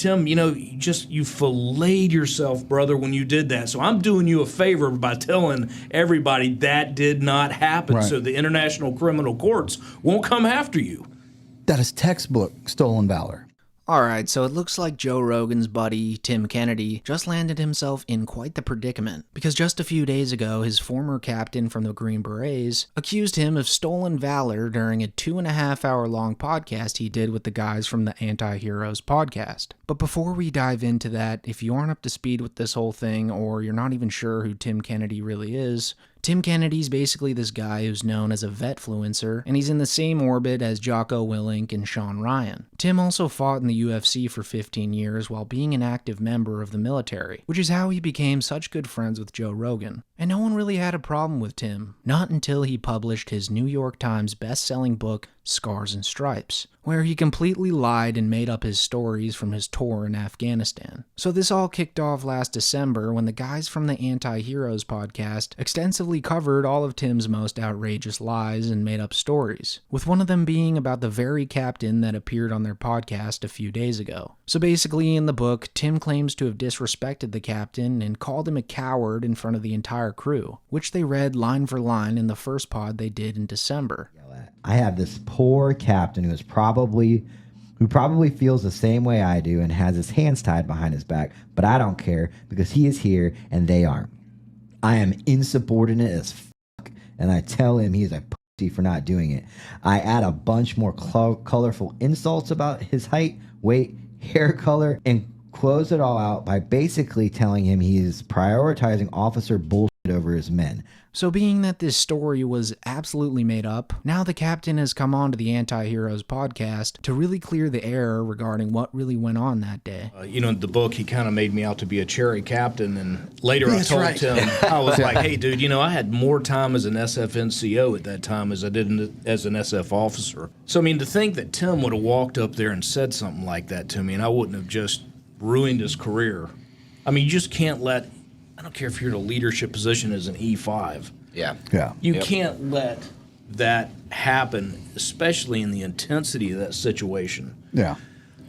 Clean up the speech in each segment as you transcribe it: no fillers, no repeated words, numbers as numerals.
Tim, you filleted yourself, brother, when you did that. So I'm doing you a favor by telling everybody that did not happen. Right. So the international criminal courts won't come after you. That is textbook stolen valor. Alright, so it looks like Joe Rogan's buddy, Tim Kennedy, just landed himself in quite the predicament, because just a few days ago, his former captain from the Green Berets accused him of stolen valor during a 2.5-hour-long podcast he did with the guys from the Antiheroes podcast. But before we dive into that, if you aren't up to speed with this whole thing, or you're not even sure who Tim Kennedy really is, Tim Kennedy's basically this guy who's known as a vetfluencer, and he's in the same orbit as Jocko Willink and Sean Ryan. Tim also fought in the UFC for 15 years while being an active member of the military, which is how he became such good friends with Joe Rogan. And no one really had a problem with Tim, not until he published his New York Times best-selling book, Scars and Stripes, where he completely lied and made up his stories from his tour in Afghanistan. So this all kicked off last December when the guys from the Antiheroes podcast extensively covered all of Tim's most outrageous lies and made up stories, with one of them being about the very captain that appeared on their podcast a few days ago. So basically in the book, Tim claims to have disrespected the captain and called him a coward in front of the entire crew, which they read line for line in the first pod they did in December. I have this poor captain who probably feels the same way I do and has his hands tied behind his back, but I don't care because he is here and they aren't. I am insubordinate as fuck, and I tell him he's a pussy for not doing it. I add a bunch more colorful insults about his height, weight, hair color, and close it all out by basically telling him he is prioritizing officer bullshit over his men. So being that this story was absolutely made up, now the captain has come on to the Antiheroes podcast to really clear the air regarding what really went on that day. In the book, he kind of made me out to be a cherry captain, and later That's I told right. Tim, I was like, hey, dude, I had more time as an SFNCO at that time as I did as an SF officer. So, to think that Tim would have walked up there and said something like that to me, and I wouldn't have just ruined his career. You just can't let... I don't care if you're in a leadership position as an E5. Yeah. You can't let that happen, especially in the intensity of that situation. Yeah.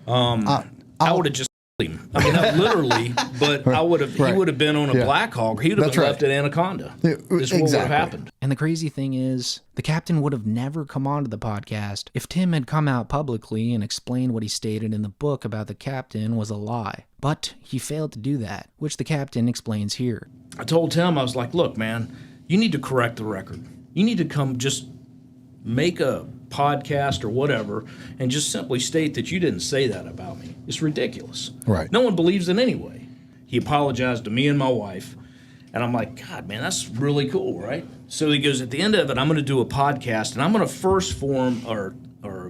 I would have just him. Not literally, but I would have. He would have been on a Black Hawk. He would have been left at Anaconda. This is what would have happened. And the crazy thing is, the captain would have never come onto the podcast if Tim had come out publicly and explained what he stated in the book about the captain was a lie. But he failed to do that, which the captain explains here. I told Tim, I was like, look, man, you need to correct the record. You need to come just make a podcast or whatever and just simply state that you didn't say that about me. It's ridiculous. Right. No one believes it anyway. He apologized to me and my wife, and I'm like, God, man, that's really cool, right? So he goes, at the end of it, I'm going to do a podcast, and I'm going to first form or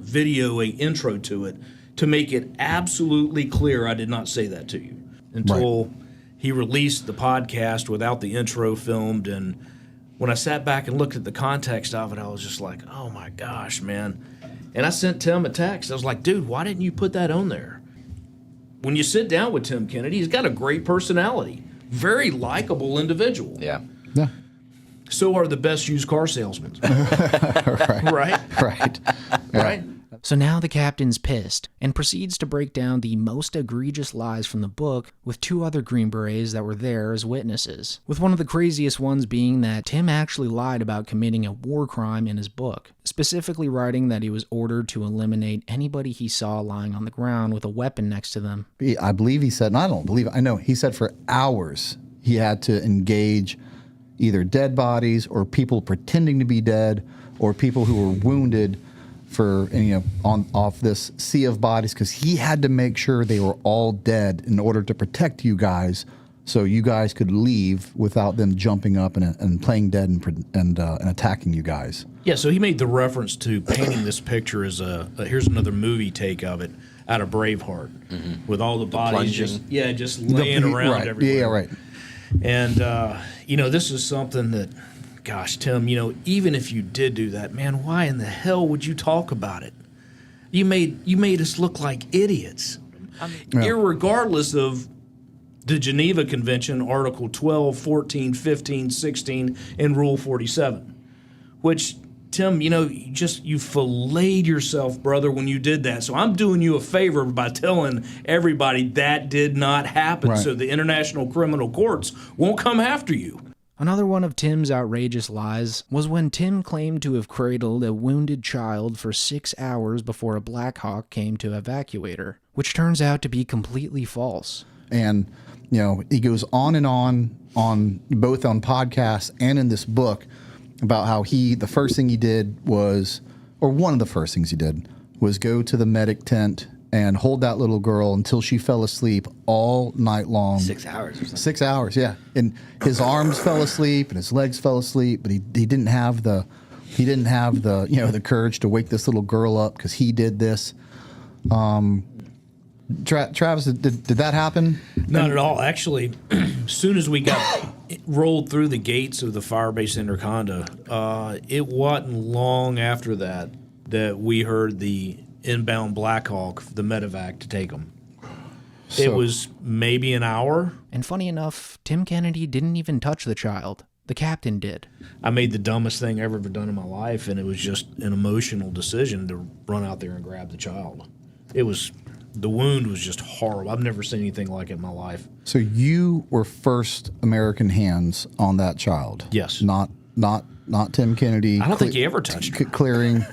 video a intro to it to make it absolutely clear I did not say that to you until he released the podcast without the intro filmed. And when I sat back and looked at the context of it, I was just like, oh my gosh, man. And I sent Tim a text. I was like, dude, why didn't you put that on there? When you sit down with Tim Kennedy, he's got a great personality, very likable individual. Yeah. Yeah. So are the best used car salesmen. Right. Right? Right? So now the captain's pissed and proceeds to break down the most egregious lies from the book with two other Green Berets that were there as witnesses, with one of the craziest ones being that Tim actually lied about committing a war crime in his book, specifically writing that he was ordered to eliminate anybody he saw lying on the ground with a weapon next to them. I believe he said, and I don't believe it, I know, he said for hours he had to engage either dead bodies or people pretending to be dead or people who were wounded for off this sea of bodies, because he had to make sure they were all dead in order to protect you guys, so you guys could leave without them jumping up and playing dead and attacking you guys. Yeah, so he made the reference to painting this picture as here's another movie take of it out of Braveheart, with all the bodies just laying around everywhere. Yeah, right. And this is something that, gosh, Tim, even if you did do that, man, why in the hell would you talk about it? You made us look like idiots. Irregardless of the Geneva Convention, Article 12, 14, 15, 16, and Rule 47, which Tim, you filleted yourself, brother, when you did that. So I'm doing you a favor by telling everybody that did not happen. Right. So the international criminal courts won't come after you. Another one of Tim's outrageous lies was when Tim claimed to have cradled a wounded child for 6 hours before a Black Hawk came to evacuate her, which turns out to be completely false. And, he goes on and on both on podcasts and in this book about how the first thing he did was, or one of the first things he did was go to the medic tent and hold that little girl until she fell asleep all night long. 6 hours or something. 6 hours, yeah. And his arms fell asleep and his legs fell asleep, but he didn't have the the courage to wake this little girl up because he did this. Travis, did that happen? Not at all. Actually, as soon as we got rolled through the gates of the Firebase Interconda, it wasn't long after that we heard the inbound Black Hawk, the medevac, to take them. It was maybe an hour. And funny enough, Tim Kennedy didn't even touch the child. The captain did. I made the dumbest thing I've ever done in my life, and it was just an emotional decision to run out there and grab the child. The wound was just horrible. I've never seen anything like it in my life. So you were first American hands on that child? Yes. Not Tim Kennedy. I don't think he ever touched her. Clearing.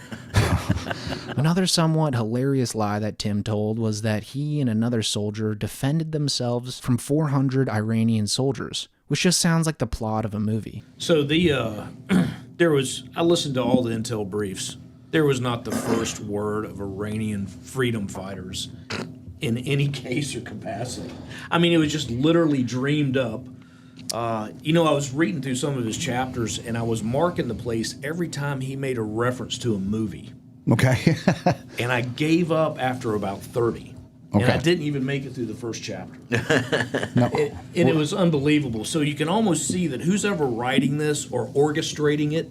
Another somewhat hilarious lie that Tim told was that he and another soldier defended themselves from 400 Iranian soldiers, which just sounds like the plot of a movie. So I listened to all the intel briefs. There was not the first word of Iranian freedom fighters in any case or capacity. I mean, it was just literally dreamed up. I was reading through some of his chapters, and I was marking the place every time he made a reference to a movie. Okay. And I gave up after about 30. Okay. And I didn't even make it through the first chapter. No. And it was unbelievable. So you can almost see that who's ever writing this or orchestrating it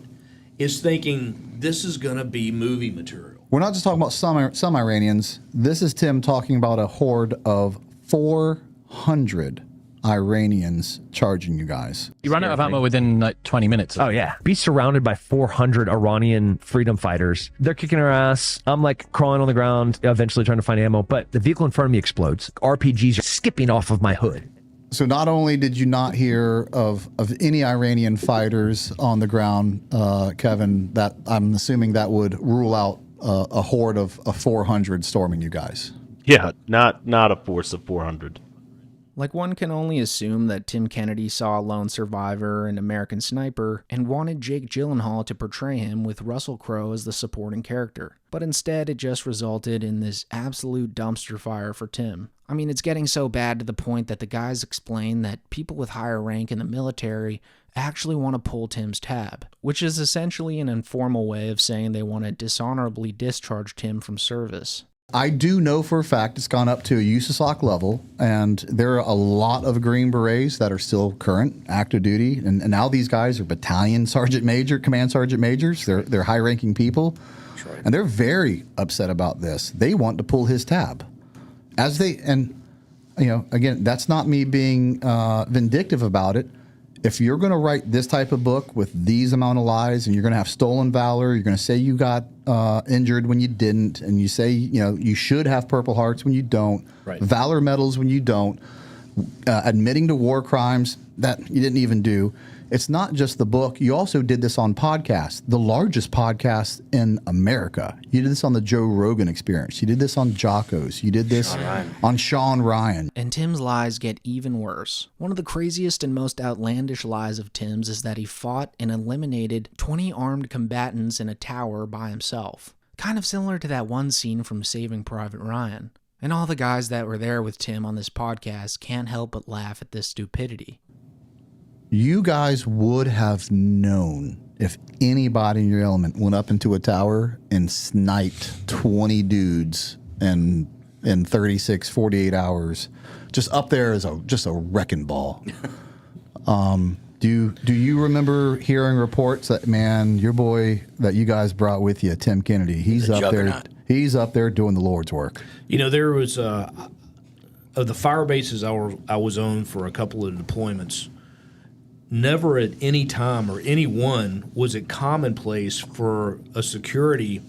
is thinking this is going to be movie material. We're not just talking about some Iranians. This is Tim talking about a horde of 400 Iranians charging you guys. You run out of ammo within like 20 minutes. Oh, yeah. Be surrounded by 400 Iranian freedom fighters. They're kicking our ass. I'm like crawling on the ground, eventually trying to find ammo, but the vehicle in front of me explodes. RPGs are skipping off of my hood. So not only did you not hear of any Iranian fighters on the ground, Kevin, that I'm assuming that would rule out a horde of 400 storming you guys. Yeah, not a force of 400. Like, one can only assume that Tim Kennedy saw a lone survivor and American Sniper and wanted Jake Gyllenhaal to portray him with Russell Crowe as the supporting character. But instead, it just resulted in this absolute dumpster fire for Tim. I mean, it's getting so bad to the point that the guys explain that people with higher rank in the military actually want to pull Tim's tab, which is essentially an informal way of saying they want to dishonorably discharge Tim from service. I do know for a fact it's gone up to a USASOC level, and there are a lot of Green Berets that are still current, active duty, and now these guys are battalion sergeant major, command sergeant majors. They're high-ranking people, that's right. And they're very upset about this. They want to pull his tab, again, that's not me being vindictive about it. If you're going to write this type of book with these amount of lies, and you're going to have stolen valor, you're going to say you got injured when you didn't, and you say you should have Purple Hearts when you don't, right. Valor medals when you don't, admitting to war crimes that you didn't even do. It's not just the book. You also did this on podcasts, the largest podcast in America. You did this on the Joe Rogan Experience. You did this on Jocko's. You did this on Sean Ryan. And Tim's lies get even worse. One of the craziest and most outlandish lies of Tim's is that he fought and eliminated 20 armed combatants in a tower by himself. Kind of similar to that one scene from Saving Private Ryan. And all the guys that were there with Tim on this podcast can't help but laugh at this stupidity. You guys would have known if anybody in your element went up into a tower and sniped 20 dudes in 36, 48 hours, just up there as just a wrecking ball. Do you remember hearing reports that, man, your boy that you guys brought with you, Tim Kennedy, he's up there. He's up there doing the Lord's work. There was of the fire bases I was on for a couple of deployments. never at any time or anyone was it commonplace for a security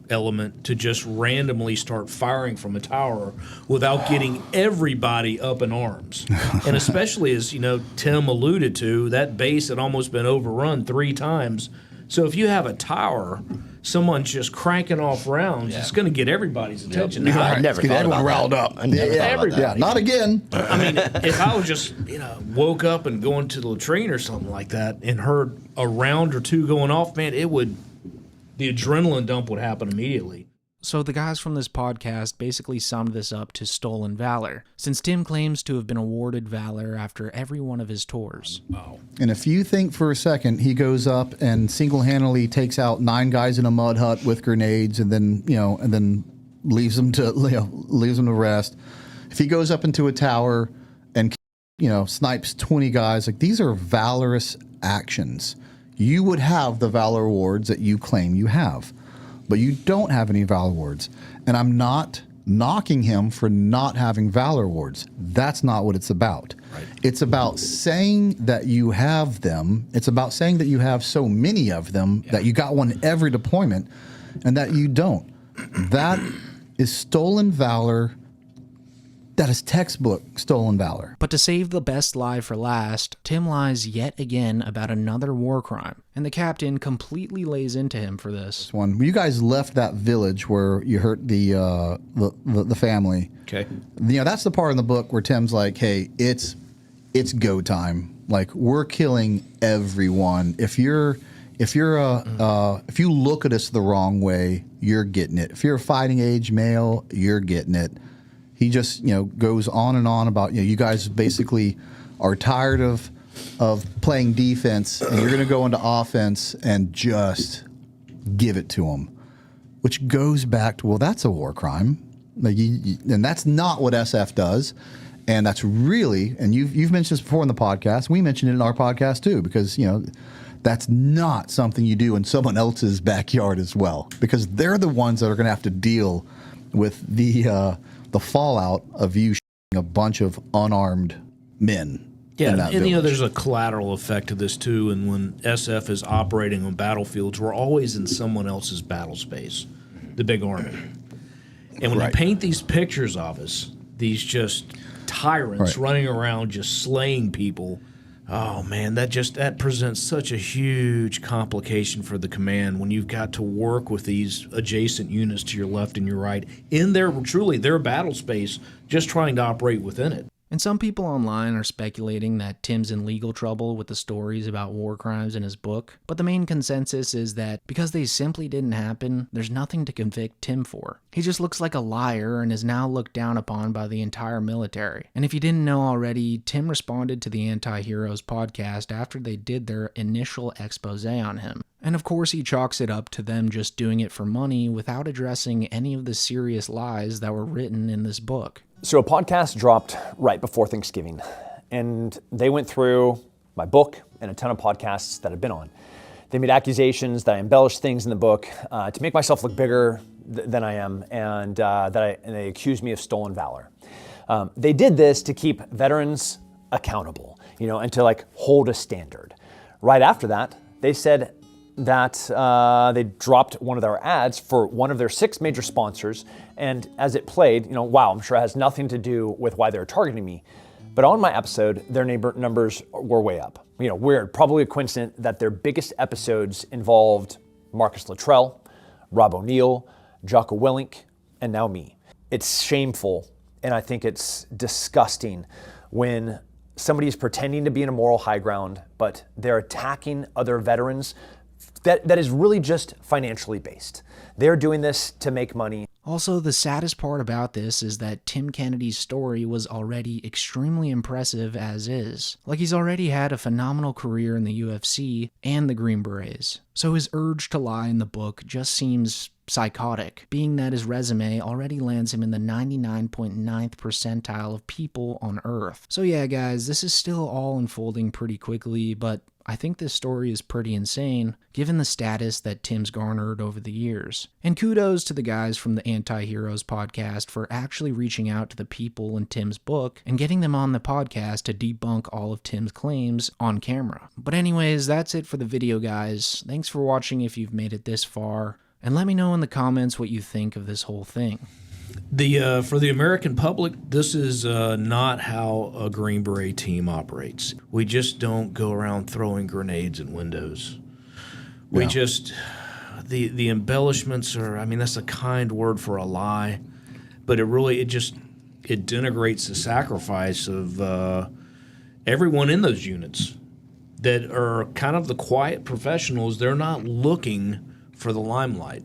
element to just randomly start firing from a tower without getting everybody up in arms. And especially as, Tim alluded to, that base had almost been overrun 3 times. So if you have a tower, someone's just cranking off rounds, it's going to get everybody's attention. Yep. Now, I never Get thought everyone about riled that. up. I never thought about that. Not again. I mean, if I was just, woke up and going to the latrine or something like that and heard a round or 2 going off, man, the adrenaline dump would happen immediately. So the guys from this podcast basically summed this up to stolen valor, since Tim claims to have been awarded valor after every one of his tours. Wow. And if you think for a second he goes up and single-handedly takes out 9 guys in a mud hut with grenades and then leaves them to rest. If he goes up into a tower and snipes 20 guys, like, these are valorous actions. You would have the valor awards that you claim you have, but you don't have any valor awards. And I'm not knocking him for not having valor awards. That's not what it's about. Right. It's about saying that you have them. It's about saying that you have so many of them that you got one every deployment and that you don't. That is stolen valor. That is textbook stolen valor. But to save the best lie for last, Tim lies yet again about another war crime, and the captain completely lays into him for this. When you guys left that village where you hurt the family, Okay. That's the part in the book where Tim's like, "Hey, it's go time. Like, we're killing everyone. If you look at us the wrong way, you're getting it. If you're a fighting age male, you're getting it." He just, goes on and on about, you guys basically are tired of playing defense and you're going to go into offense and just give it to them, which goes back to, well, that's a war crime. Like, and that's not what SF does. And that's really, and you've mentioned this before in the podcast. We mentioned it in our podcast too, because, that's not something you do in someone else's backyard as well, because they're the ones that are going to have to deal with the fallout of you shooting a bunch of unarmed men. Yeah, in that and village. there's a collateral effect to this too. And when SF is operating on battlefields, we're always in someone else's battle space, the big army. And when Right. they paint these pictures of us, these just tyrants Right. running around just slaying people, oh man, that presents such a huge complication for the command when you've got to work with these adjacent units to your left and your right in their battle space, just trying to operate within it. And some people online are speculating that Tim's in legal trouble with the stories about war crimes in his book, but the main consensus is that because they simply didn't happen, there's nothing to convict Tim for. He just looks like a liar and is now looked down upon by the entire military. And if you didn't know already, Tim responded to the Antiheroes podcast after they did their initial expose on him. And of course he chalks it up to them just doing it for money without addressing any of the serious lies that were written in this book. So a podcast dropped right before Thanksgiving, and they went through my book and a ton of podcasts that I've been on. They made accusations that I embellished things in the book to make myself look bigger than I am, and they accused me of stolen valor. They did this to keep veterans accountable, and to hold a standard. Right after that, they said that they dropped one of their ads for one of their 6 major sponsors, and as it played, wow, I'm sure it has nothing to do with why they're targeting me, but on my episode, their numbers were way up. Weird, probably a coincidence that their biggest episodes involved Marcus Luttrell, Rob O'Neill, Jocko Willink, and now me. It's shameful, and I think it's disgusting when somebody is pretending to be in a moral high ground, but they're attacking other veterans that is really just financially based. They're doing this to make money. Also, the saddest part about this is that Tim Kennedy's story was already extremely impressive as is. He's already had a phenomenal career in the UFC and the Green Berets. So his urge to lie in the book just seems psychotic, being that his resume already lands him in the 99.9th percentile of people on Earth. So yeah, guys, this is still all unfolding pretty quickly, but I think this story is pretty insane, given the status that Tim's garnered over the years. And kudos to the guys from the Antiheroes podcast for actually reaching out to the people in Tim's book and getting them on the podcast to debunk all of Tim's claims on camera. But anyways, that's it for the video, guys. Thanks for watching if you've made it this far, and let me know in the comments what you think of this whole thing. For the American public, this is not how a Green Beret team operates. We just don't go around throwing grenades in windows. We just, the embellishments are, I mean, that's a kind word for a lie, but it denigrates the sacrifice of everyone in those units that are kind of the quiet professionals. They're not looking for the limelight.